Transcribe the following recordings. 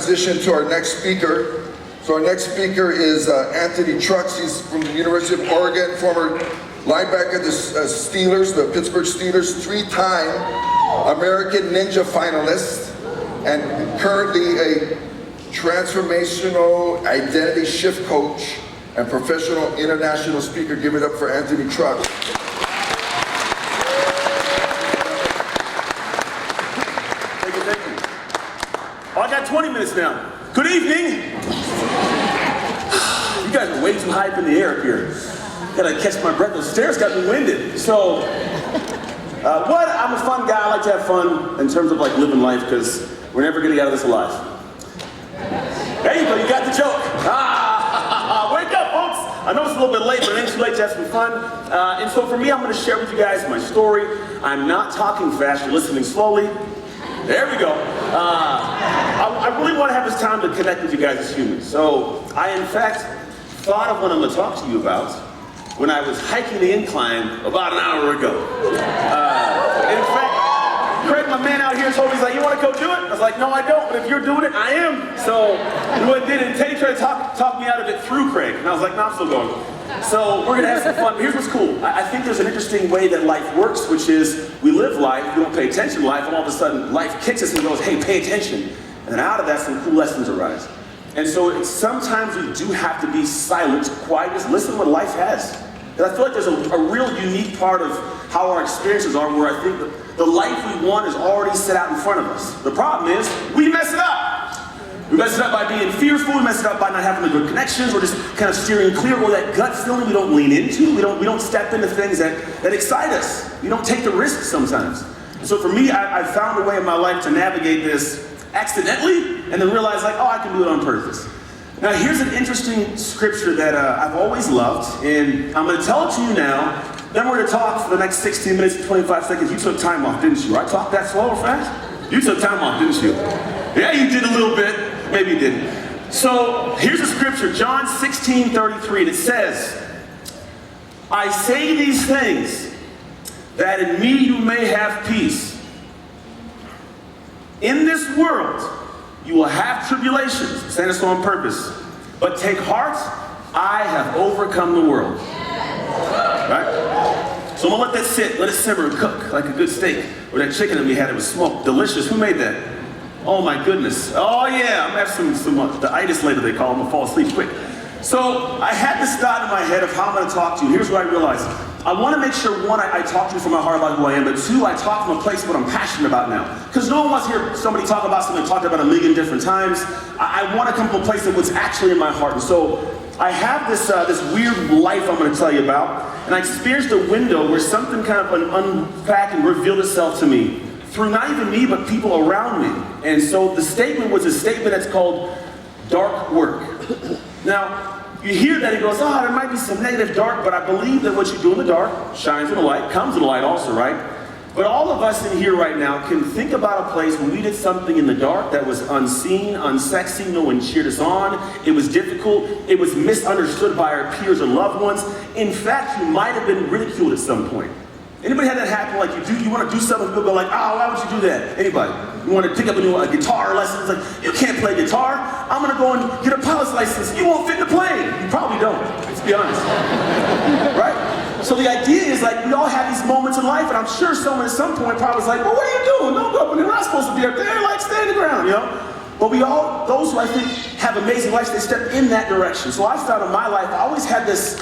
transition to our next speaker. So our next speaker is Anthony Trucks. He's from the University of Oregon, former linebacker, the Steelers, the Pittsburgh Steelers, three-time American Ninja finalist, and currently a transformational identity shift coach and professional international speaker. Give it up for Anthony Trucks. Thank you. Oh, I got 20 minutes now. Good evening. You guys are way too high up in the air up here. Gotta catch my breath. Those stairs got me winded. So, I'm a fun guy. I like to have fun in terms of like living life because we're never gonna get out of this alive. There you go. You got the joke. Wake up, folks. I know it's a little bit late, but it ain't too late to have some fun. And so for me, I'm gonna share with you guys my story. I'm not talking fast. You're listening slowly. There we go. I really want to have this time to connect with you guys as humans. So I, in fact, thought of what I'm going to talk to you about when I was hiking the incline about an hour ago. In fact, Craig, my man out here, told me, he's like, you want to go do it? I was like, no, I don't, but if you're doing it, I am. So we went and did it, and Teddy tried to talk me out of it through Craig. And I was like, no, I'm still going. So we're gonna have some fun. Here's what's cool. I think there's an interesting way that life works, which is we live life, we don't pay attention to life, and all of a sudden life kicks us and goes, hey, pay attention. And then out of that, some cool lessons arise. And so sometimes we do have to be silent, quiet, just listen to what life has. And I feel like there's a real unique part of how our experiences are where I think the life we want is already set out in front of us. The problem is, we mess it up. We mess it up by being fearful, we mess it up by not having the good connections, we're just kind of steering clear, or that gut feeling we don't lean into, we don't step into things that excite us. We don't take the risks sometimes. And so for me, I found a way in my life to navigate this accidentally, and then realize like, oh, I can do it on purpose. Now here's an interesting scripture that I've always loved, and I'm gonna tell it to you now, then we're gonna talk for the next 16 minutes and 25 seconds. You took time off, didn't you? I talked that slow or fast? You took time off, didn't you? Yeah, you did a little bit. Maybe you didn't. So here's a scripture, John 16:33, and it says, I say these things that in me you may have peace. In this world you will have tribulations. I'm saying this on purpose. But take heart, I have overcome the world. Right? So I'm gonna let that sit, let it simmer and cook like a good steak. Or that chicken that we had, it was smoked, delicious. Who made that? Oh my goodness. Oh yeah, I'm gonna have some the itis later they call them, I'll fall asleep quick. So I had this thought in my head of how I'm gonna talk to you. Here's what I realized. I wanna make sure, one, I talk to you from my heart about who I am, but two, I talk from a place of what I'm passionate about now. Because no one wants to hear somebody talk about something talked about a million different times. I wanna come from a place of what's actually in my heart. And so I have this weird life I'm gonna tell you about, and I experienced a window where something kind of unpacked and revealed itself to me. Through not even me, but people around me. And so the statement was a statement that's called dark work. Now, you hear that, it goes, oh, there might be some negative dark, but I believe that what you do in the dark shines in the light, comes in the light also, right? But all of us in here right now can think about a place when we did something in the dark that was unseen, unsexy, no one cheered us on, it was difficult, it was misunderstood by our peers or loved ones. In fact, you might have been ridiculed at some point. Anybody had that happen? Like you want to do something, people go like, oh, why would you do that? Anybody? You want to pick up a new guitar lesson? It's like, you can't play guitar. I'm going to go and get a pilot's license. You won't fit in the plane. You probably don't, let's be honest. Right? So the idea is like, we all have these moments in life, and I'm sure someone at some point probably was like, well, what are you doing? Don't go up in there. We're not supposed to be up there. Like, stay on the ground, you know? But we all, those who I think have amazing lives, they step in that direction. So I found in my life, I always had this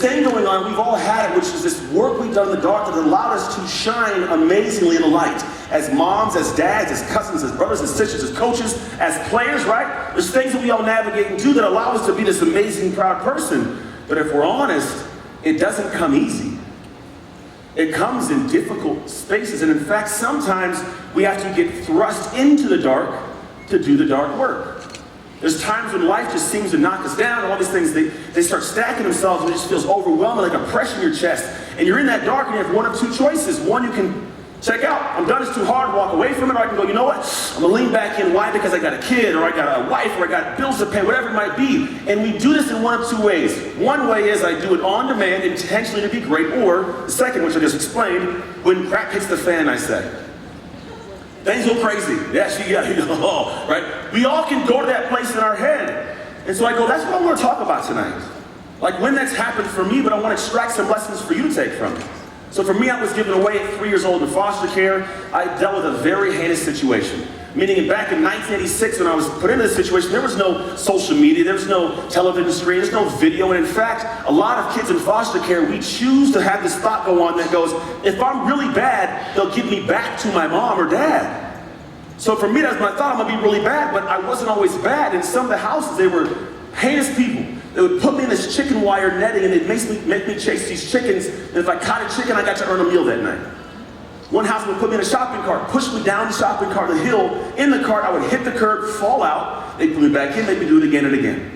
thing going on, we've all had it, which is this work we've done in the dark that allowed us to shine amazingly in the light. As moms, as dads, as cousins, as brothers and sisters, as coaches, as players, right? There's things that we all navigate and do that allow us to be this amazing, proud person. But if we're honest, it doesn't come easy. It comes in difficult spaces, and in fact, sometimes we have to get thrust into the dark to do the dark work. There's times when life just seems to knock us down, all these things, they start stacking themselves, and it just feels overwhelming, like a pressure in your chest. And you're in that dark, and you have one of two choices. One, you can check out. I'm done, it's too hard, walk away from it, or I can go, you know what? I'm gonna lean back in. Why? Because I got a kid, or I got a wife, or I got bills to pay, whatever it might be. And we do this in one of two ways. One way is I do it on demand, intentionally to be great, or the second, which I just explained, when crap hits the fan, I say. Things go crazy. Right? We all can go to that place in our head. And so I go, that's what I want to talk about tonight. Like when that's happened for me, but I want to extract some lessons for you to take from it. So for me, I was given away at 3 years old in foster care. I dealt with a very heinous situation. Meaning back in 1986 when I was put into this situation, there was no social media, there was no television screen, there's no video. And in fact, a lot of kids in foster care, we choose to have this thought go on that goes, if I'm really bad, they'll give me back to my mom or dad. So for me, that's my thought, I'm gonna be really bad, but I wasn't always bad. In some of the houses, they were heinous people. They would put me in this chicken wire netting and they'd make me chase these chickens. And if I caught a chicken, I got to earn a meal that night. One house would put me in a shopping cart, push me down the shopping cart, the hill. In the cart, I would hit the curb, fall out. They'd put me back in, they'd do it again and again.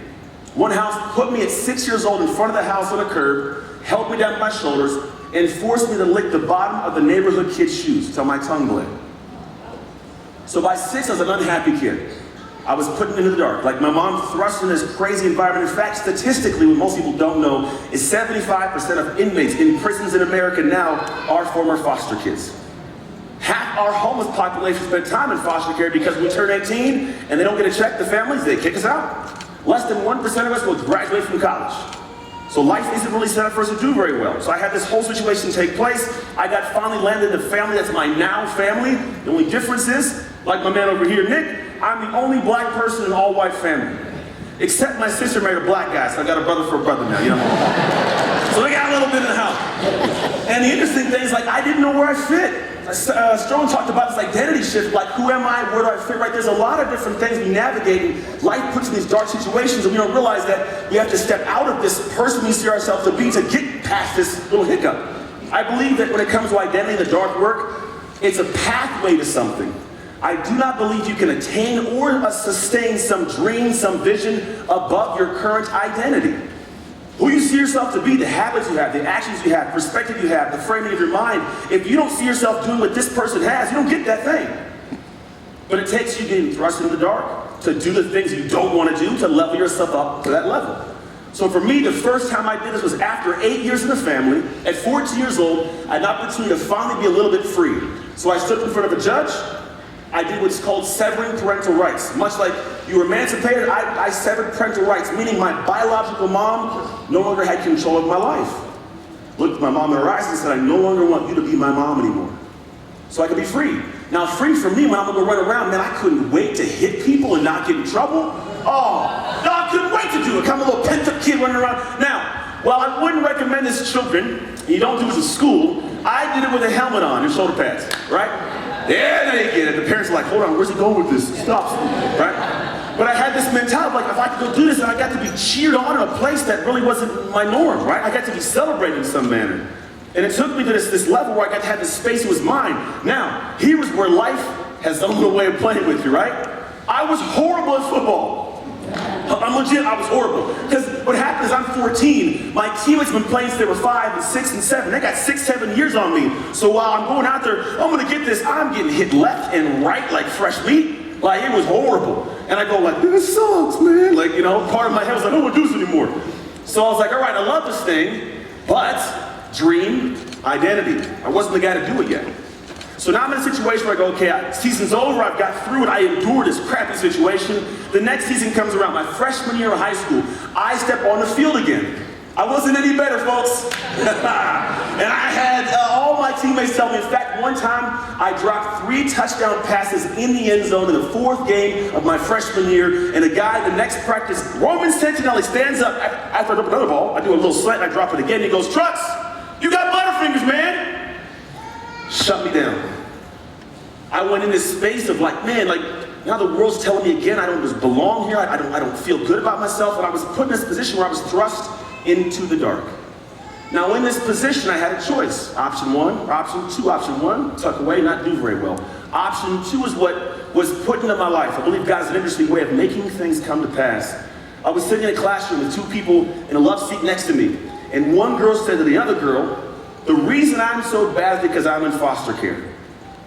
One house put me at 6 years old in front of the house on a curb, held me down to my shoulders, and forced me to lick the bottom of the neighborhood kid's shoes till my tongue bled. So by 6, I was an unhappy kid. I was put into the dark. Like my mom thrust in this crazy environment. In fact, statistically, what most people don't know is 75% of inmates in prisons in America now are former foster kids. Half our homeless population spend time in foster care because when we turn 18 and they don't get a check, the families, they kick us out. Less than 1% of us will graduate from college. So life isn't really set up for us to do very well. So I had this whole situation take place. I got finally landed in a family that's my now family. The only difference is, like my man over here, Nick, I'm the only black person in an all-white family. Except my sister married a black guy, so I got a brother for a brother now, you know? So they got a little bit in the house. And the interesting thing is, like, I didn't know where I fit. Strong talked about this identity shift, like, who am I, where do I fit, right? There's a lot of different things we navigate, and life puts in these dark situations, and we don't realize that we have to step out of this person we see ourselves to be to get past this little hiccup. I believe that when it comes to identity, the dark work, it's a pathway to something. I do not believe you can attain or sustain some dream, some vision above your current identity. Who you see yourself to be, the habits you have, the actions you have, perspective you have, the framing of your mind. If you don't see yourself doing what this person has, you don't get that thing. But it takes you getting thrust in the dark to do the things you don't want to do, to level yourself up to that level. So for me, the first time I did this was after 8 years in the family. At 14 years old, I had an opportunity to finally be a little bit free. So I stood in front of a judge. I did what's called severing parental rights. Much like you were emancipated, I severed parental rights, meaning my biological mom no longer had control of my life. Looked my mom in her eyes and said, I no longer want you to be my mom anymore. So I could be free. Now free for me, when I'm gonna run around, man, I couldn't wait to hit people and not get in trouble. Oh, no, I couldn't wait to do it. I'm a little pent up kid running around. Now, while I wouldn't recommend this to children, and you don't do this in school, I did it with a helmet on and shoulder pads, right? Yeah, they get it. The parents are like, hold on, where's he going with this? Stop, right? But I had this mentality, like if I could go do this, and I got to be cheered on in a place that really wasn't my norm, right? I got to be celebrated in some manner. And it took me to this level where I got to have this space that was mine. Now, here is where life has some little way of playing with you, right? I was horrible at football. I'm legit, I was horrible. Because what happened is I'm 14, my teammates have been playing since they were 5 and 6 and 7. They got 6, 7 years on me. So while I'm going out there, I'm gonna get this, I'm getting hit left and right like fresh meat. Like it was horrible. And I go like, this sucks, man. Like, you know, part of my head was like, I don't wanna do this anymore. So I was like, all right, I love this thing, but dream, identity. I wasn't the guy to do it yet. So now I'm in a situation where I go, okay, season's over, I've got through it, I endured this crappy situation. The next season comes around, my freshman year of high school, I step on the field again. I wasn't any better, folks. And I had all my teammates tell me, in fact, one time I dropped 3 touchdown passes in the end zone in the 4th game of my freshman year, and a guy the next practice, Roman Sentinelli, stands up after I drop another ball, I do a little slant, I drop it again, and he goes, Trucks, you got butterfingers, man. Shut me down. I went in this space of like, man, like now the world's telling me again I don't just belong here. I don't feel good about myself. And I was put in this position where I was thrust into the dark. Now in this position, I had a choice. Option 1 or option 2. Option 1, tuck away, not do very well. Option 2 is what was put into my life. I believe God has an interesting way of making things come to pass. I was sitting in a classroom with 2 people in a love seat next to me. And one girl said to the other girl, the reason I'm so bad is because I'm in foster care.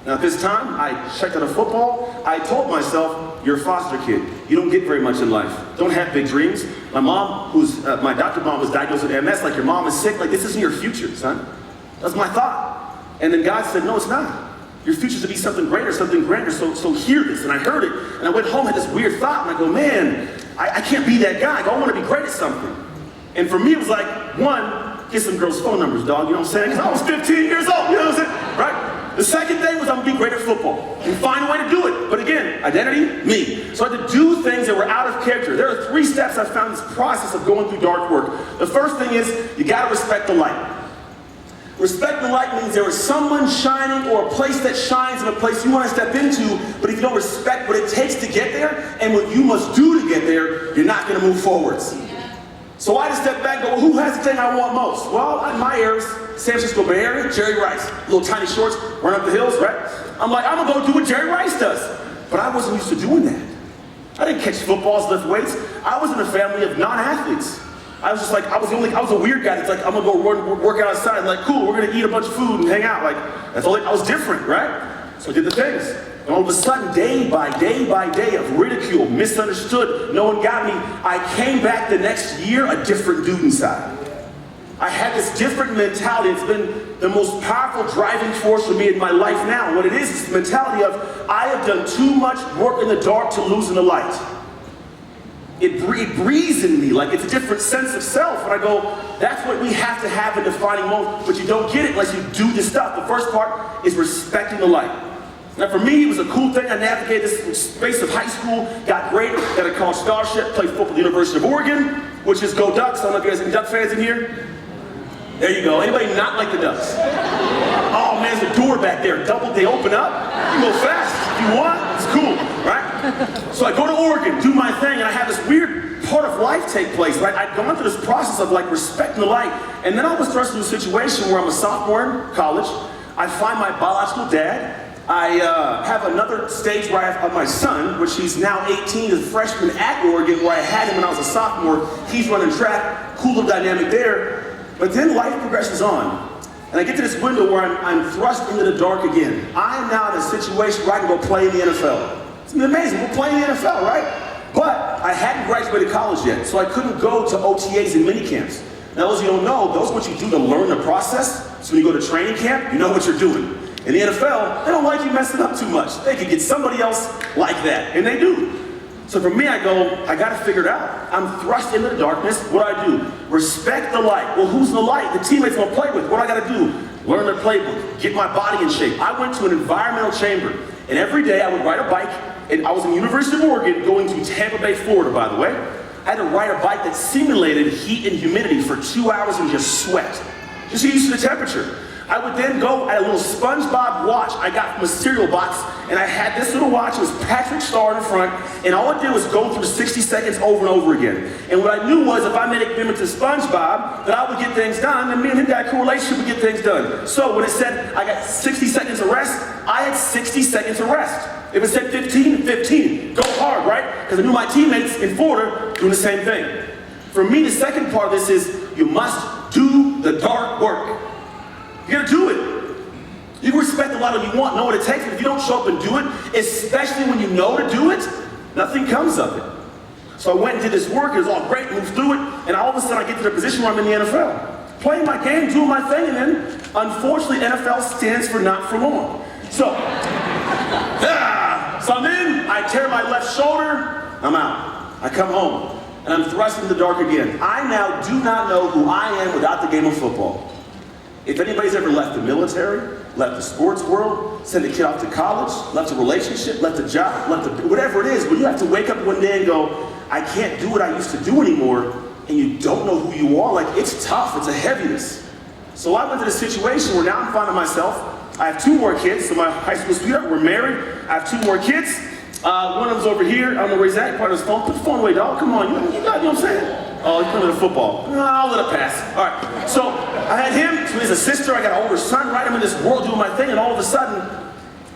Now at this time, I checked out a football. I told myself, you're a foster kid. You don't get very much in life. Don't have big dreams. My mom, my adopted mom was diagnosed with MS, like your mom is sick, like this isn't your future, son. That's my thought. And then God said, no, it's not. Your future's to be something greater, something grander, so hear this. And I heard it, and I went home, had this weird thought, and I go, man, I can't be that guy. I go, I want to be great at something. And for me, it was like, one, get some girls' phone numbers, dog, you know what I'm saying? Because I was 15 years old, you know what I'm saying? Right? The second thing was I'm going to be great at football and find a way to do it. But again, identity, me. So I had to do things that were out of character. There are 3 steps I found in this process of going through dark work. The first thing is you got to respect the light. Respect the light means there is someone shining or a place that shines in a place you want to step into, but if you don't respect what it takes to get there and what you must do to get there, you're not going to move forwards. So I just step back and go, well, who has the thing I want most? Well, in my ears, San Francisco Bay Area, Jerry Rice. Little tiny shorts, run up the hills, right? I'm like, I'm going to go do what Jerry Rice does. But I wasn't used to doing that. I didn't catch footballs, lift weights. I was in a family of non-athletes. I was just like, I was a weird guy that's like, I'm gonna go work out outside. Like, cool, we're gonna eat a bunch of food and hang out. Like, that's all. I was different, right? So I did the things. And all of a sudden, day by day of ridicule, misunderstood, no one got me. I came back the next year a different dude inside. I had this different mentality. It's been the most powerful driving force for me in my life now. What it is the mentality of, I have done too much work in the dark to lose in the light. It breathes in me like it's a different sense of self. And I go, that's what we have to have in defining moments, but you don't get it unless you do this stuff. The first part is respecting the light. Now for me, it was a cool thing. I navigated this space of high school, got great, got a college scholarship, played football at the University of Oregon, which is go Ducks. I don't know if you guys have any Duck fans in here. There you go. Anybody not like the Ducks? Oh man, there's a door back there. They open up. You go fast if you want. It's cool, right? So I go to Oregon, do my thing, and I have this weird part of life take place, right? I'd gone through this process of like respecting the light, and then I was thrust into a situation where I'm a sophomore in college. I find my biological dad. I have another stage where I have my son, which he's now 18, is a freshman at Oregon, where I had him when I was a sophomore. He's running track, cool little dynamic there. But then life progresses on. And I get to this window where I'm thrust into the dark again. I am now in a situation where I can go play in the NFL. It's amazing, we're playing in the NFL, right? But I hadn't graduated college yet, so I couldn't go to OTAs and mini camps. Now those of you who don't know, those are what you do to learn the process. So when you go to training camp, you know what you're doing. In the NFL, they don't like you messing up too much. They can get somebody else like that, and they do. So for me, I go, I gotta figure it out. I'm thrust into the darkness. What do I do? Respect the light. Well, who's the light? The teammates I'm gonna play with. What do I gotta do? Learn their playbook, get my body in shape. I went to an environmental chamber, and every day I would ride a bike, and I was in the University of Oregon going to Tampa Bay, Florida, by the way. I had to ride a bike that simulated heat and humidity for 2 hours and just sweat. Just get used to the temperature. I would then go at a little SpongeBob watch I got from a cereal box, and I had this little watch. It was Patrick Star in the front, and all it did was go through 60 seconds over and over again. And what I knew was if I made a commitment to SpongeBob, that I would get things done, and me and him got a cool relationship, would get things done. So when it said I got 60 seconds of rest, I had 60 seconds of rest. If it said 15, 15. Go hard, right? Because I knew my teammates in Florida doing the same thing. For me, the second part of this is you must do the dark work. You gotta do it. You can respect a lot of you want, know what it takes, but if you don't show up and do it, especially when you know to do it, nothing comes of it. So I went and did this work, it was all great, moved through it, and all of a sudden I get to the position where I'm in the NFL. Playing my game, doing my thing, and then, unfortunately, NFL stands for not for long. So I'm in, I tear my left shoulder, I'm out. I come home, and I'm thrust into the dark again. I now do not know who I am without the game of football. If anybody's ever left the military, left the sports world, sent a kid off to college, left a relationship, left a job, whatever it is, when you have to wake up one day and go, I can't do what I used to do anymore, and you don't know who you are, like it's tough, it's a heaviness. So I went to this situation where now I'm finding myself, I have 2 more kids, so my high school sweetheart, we're married, I have 2 more kids. One of them's over here, I don't know where he's at, part of his phone, put the phone away, dog, come on, you know what I'm saying? Oh, he's playing with football. No, I'll let it pass. All right, so I had him, so he has a sister, I got an older son, right? I'm in this world doing my thing, and all of a sudden,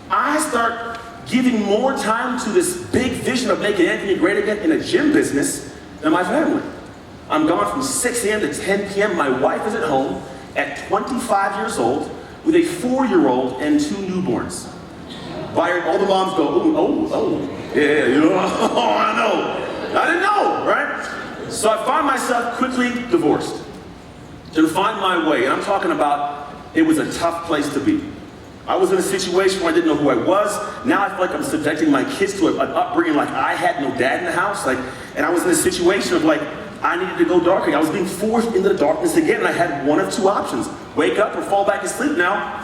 I start giving more time to this big vision of making Anthony great again in a gym business than my family. I'm gone from 6 a.m. to 10 p.m. My wife is at home at 25 years old with a 4-year-old and 2 newborns. All the moms go, yeah, you know, oh, I know. I didn't know, right? So I find myself quickly divorced. To find my way, and I'm talking about, it was a tough place to be. I was in a situation where I didn't know who I was. Now I feel like I'm subjecting my kids to an upbringing like I had no dad in the house. And I was in a situation of I needed to go darker. I was being forced into the darkness again, and I had one of two options: wake up or fall back asleep. Now,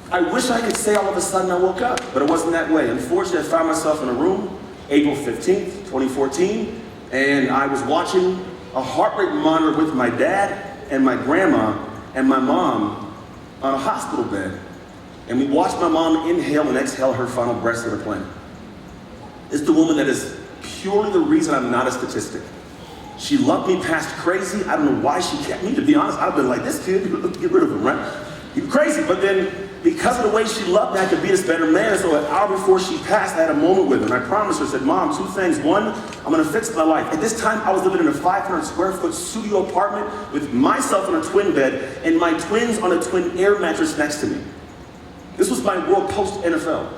I wish I could say all of a sudden I woke up, but it wasn't that way. Unfortunately, I found myself in a room, April 15th, 2014, and I was watching a heart rate monitor with my dad and my grandma and my mom on a hospital bed. And we watched my mom inhale and exhale her final breaths of the planet. It's the woman that is purely the reason I'm not a statistic. She loved me past crazy. I don't know why she kept me. To be honest, I've been like, this kid, get rid of him, right? You're crazy. But then, because of the way she loved me, I could be this better man. So an hour before she passed, I had a moment with her. And I promised her, I said, Mom, two things. One, I'm going to fix my life. At this time, I was living in a 500 square foot studio apartment with myself in a twin bed and my twins on a twin air mattress next to me. This was my world post-NFL.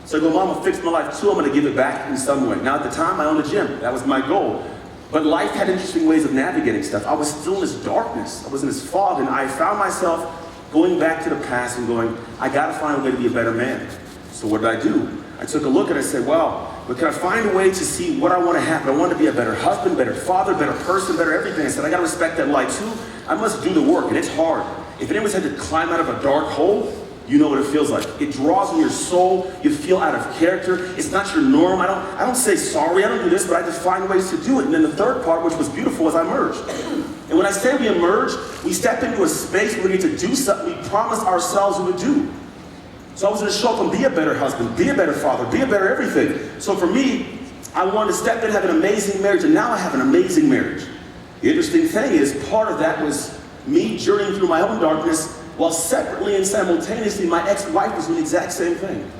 So I go, Mom, I'll fix my life. Two, I'm going to give it back in some way. Now, at the time, I owned a gym. That was my goal. But life had interesting ways of navigating stuff. I was still in this darkness. I was in this fog, and I found myself going back to the past and going, I got to find a way to be a better man. So what did I do? I took a look and I said, well, but can I find a way to see what I want to happen? I want to be a better husband, better father, better person, better everything. I said, I got to respect that light too. I must do the work, and it's hard. If anyone's had to climb out of a dark hole, you know what it feels like. It draws on your soul. You feel out of character. It's not your norm. I don't say sorry. I don't do this, but I just find ways to do it. And then the third part, which was beautiful, was I emerged. And when I say we emerge, we step into a space where we need to do something we promised ourselves we would do. So I was going to show up and be a better husband, be a better father, be a better everything. So for me, I wanted to step in, have an amazing marriage, and now I have an amazing marriage. The interesting thing is, part of that was me journeying through my own darkness, while separately and simultaneously, my ex-wife was doing the exact same thing.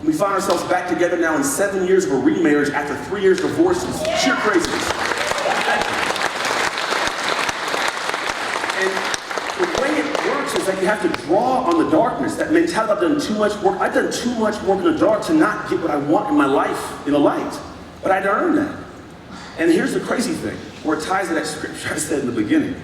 We find ourselves back together now in 7 years of a remarriage after 3 years divorce. It's sheer craziness. And the way it works is that you have to draw on the darkness. That mentality, I've done too much work. I've done too much work in the dark to not get what I want in my life in the light. But I had to earn that. And here's the crazy thing, where it ties to that scripture I said in the beginning.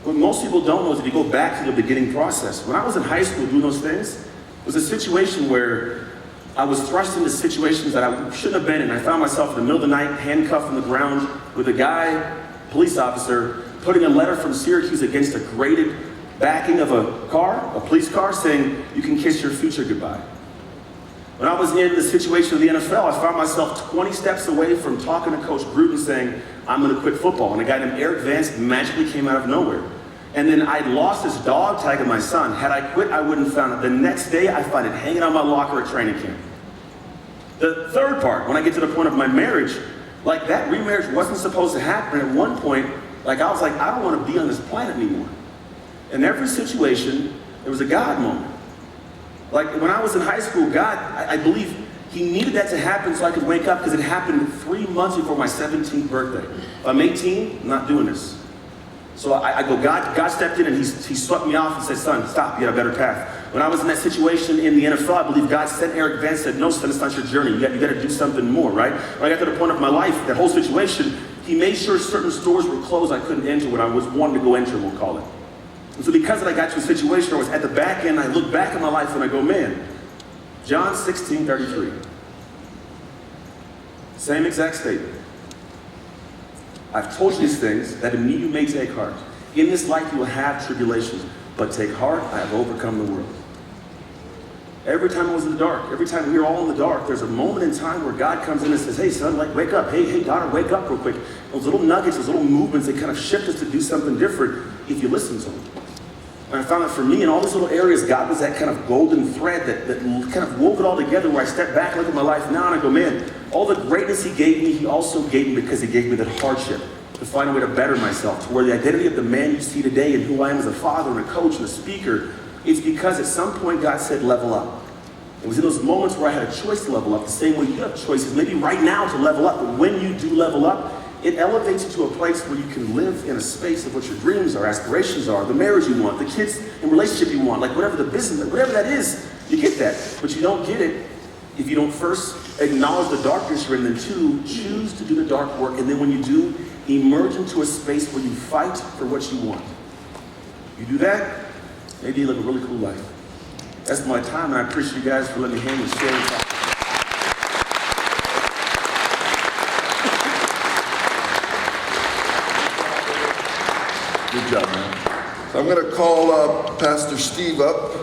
What most people don't know is if you go back to the beginning process. When I was in high school doing those things, it was a situation where I was thrust into situations that I shouldn't have been in. I found myself in the middle of the night, handcuffed on the ground with a guy, police officer, putting a letter from Syracuse against a graded backing of a car, a police car, saying, you can kiss your future goodbye. When I was in the situation of the NFL, I found myself 20 steps away from talking to Coach Gruden saying, I'm going to quit football. And a guy named Eric Vance magically came out of nowhere. And then I'd lost this dog tag of my son. Had I quit, I wouldn't have found it. The next day, I find it hanging on my locker at training camp. The third part, when I get to the point of my marriage, that remarriage wasn't supposed to happen. At one point, I was like, I don't want to be on this planet anymore. In every situation, there was a God moment. When I was in high school, God, I believe He needed that to happen so I could wake up, because it happened 3 months before my 17th birthday. If I'm 18, I'm not doing this. So I go, God stepped in and he swept me off and said, son, stop, you got a better path. When I was in that situation in the NFL, I believe God sent Eric Vance, said, no, son, it's not your journey. You got to do something more, right? When I got to the point of my life, that whole situation, He made sure certain stores were closed I couldn't enter when I was wanting to go enter, we'll call it. And so because I got to a situation where I was at the back end, I look back at my life and I go, man, John 16:33. Same exact statement. I've told you these things, that in me you may take heart. In this life you will have tribulations, but take heart, I have overcome the world. Every time I was in the dark, every time we were all in the dark, there's a moment in time where God comes in and says, hey son, wake up. Hey daughter, wake up real quick. Those little nuggets, those little movements, they kind of shift us to do something different if you listen to them. And I found that for me, in all these little areas, God was that kind of golden thread that kind of wove it all together, where I step back, look at my life now, and I go, man, all the greatness He gave me, He also gave me because He gave me that hardship to find a way to better myself, to where the identity of the man you see today and who I am as a father and a coach and a speaker, it's because at some point God said, level up. It was in those moments where I had a choice to level up, the same way you have choices, maybe right now to level up, but when you do level up, it elevates you to a place where you can live in a space of what your dreams are, aspirations are, the marriage you want, the kids and relationship you want, whatever the business, whatever that is, you get that. But you don't get it if you don't first acknowledge the darkness you're in, then two, choose to do the dark work, and then when you do, emerge into a space where you fight for what you want. You do that, maybe you live a really cool life. That's my time, and I appreciate you guys for letting me hang and share and talk. Good job, man. So I'm going to call Pastor Steve up.